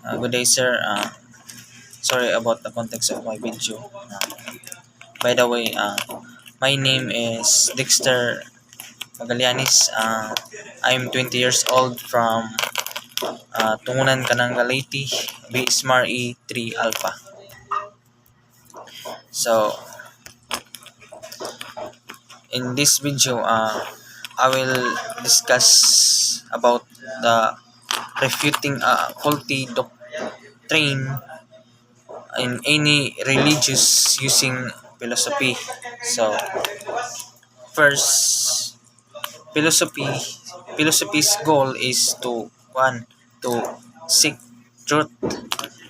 Good day, sir. Sorry about the context of my video. By the way, my name is Dexter Magallanes. I'm 20 years old from Tungunan, Kananga, Leyte, Bismar E3 Alpha. So, in this video, I will discuss about the refuting faulty doctrine in any religious using philosophy. So, first, philosophy philosophy's goal is to one to seek truth,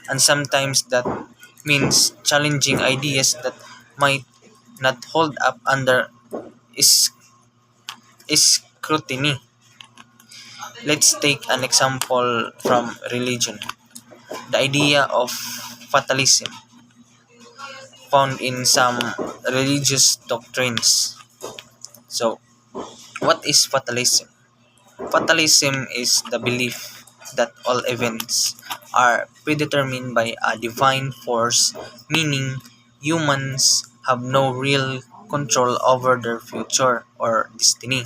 and sometimes that means challenging ideas that might not hold up under is scrutiny. Let's take an example from religion. The idea of fatalism found in some religious doctrines. So, what is fatalism? Fatalism is the belief that all events are predetermined by a divine force, meaning humans have no real control over their future or destiny.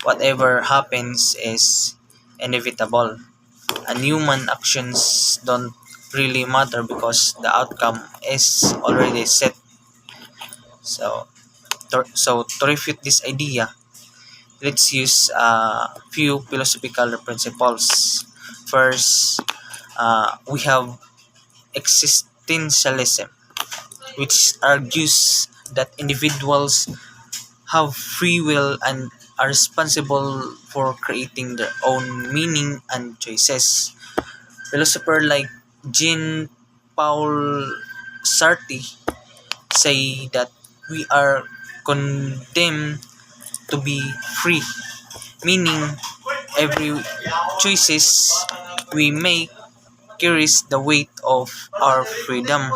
Whatever happens is inevitable, and human actions don't really matter because the outcome is already set. So, to refute this idea, let's use a few philosophical principles. First, we have existentialism, which argues that individuals have free will and are responsible for creating their own meaning and choices. Philosophers like Jean Paul Sartre say that we are condemned to be free, meaning every choices we make carries the weight of our freedom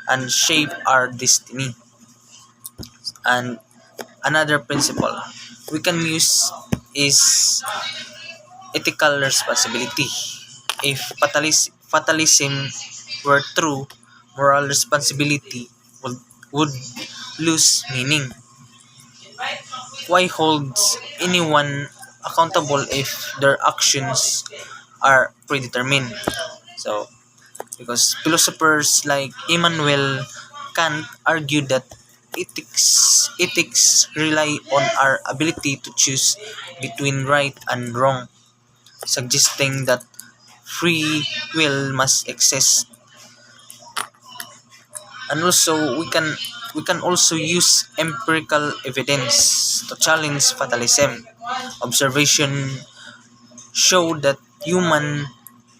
and shape our destiny. And another principle we can use is ethical responsibility. If fatalism were true, moral responsibility would lose meaning. Why holds anyone accountable if their actions are predetermined? So, because philosophers like Immanuel Kant argued that ethics rely on our ability to choose between right and wrong, suggesting that free will must exist. And also we can also use empirical evidence to challenge fatalism. Observation show that human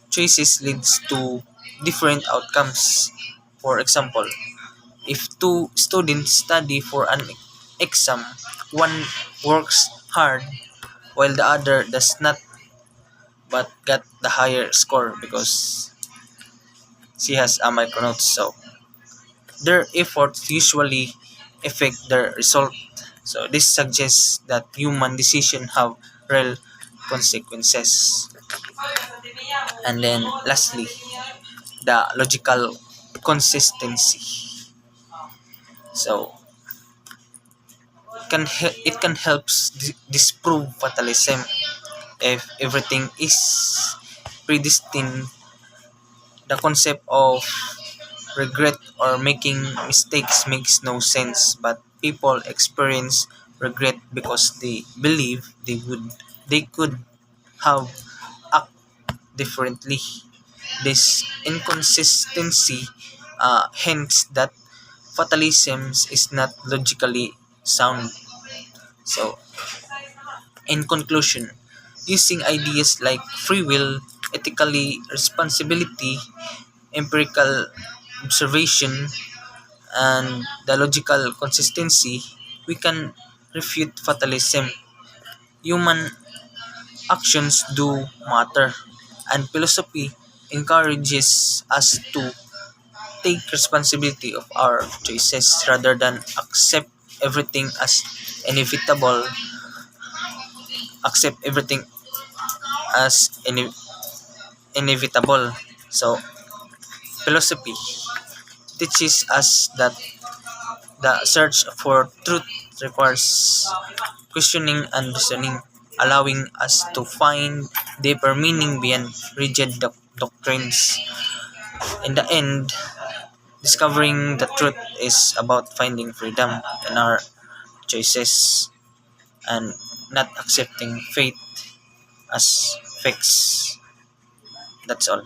choices leads to different outcomes. For example, if two students study for an exam, one works hard while the other does not but got the higher score because she has a micronote. So their efforts usually affect their result. So this suggests that human decisions have real consequences. And then lastly, the logical consistency. So it can help disprove fatalism. If everything is predestined, the concept of regret or making mistakes makes no sense, but people experience regret because they believe they could have acted differently. This inconsistency hints that fatalism is not logically sound. So, in conclusion, using ideas like free will, ethically responsibility, empirical observation, and the logical consistency, we can refute fatalism. Human actions do matter, and philosophy encourages us to take responsibility of our choices rather than accept everything as inevitable, accept everything as inevitable. So, philosophy teaches us that the search for truth requires questioning and reasoning, allowing us to find deeper meaning beyond rigid doctrines. In the end, discovering the truth is about finding freedom in our choices and not accepting fate as fixed. That's all.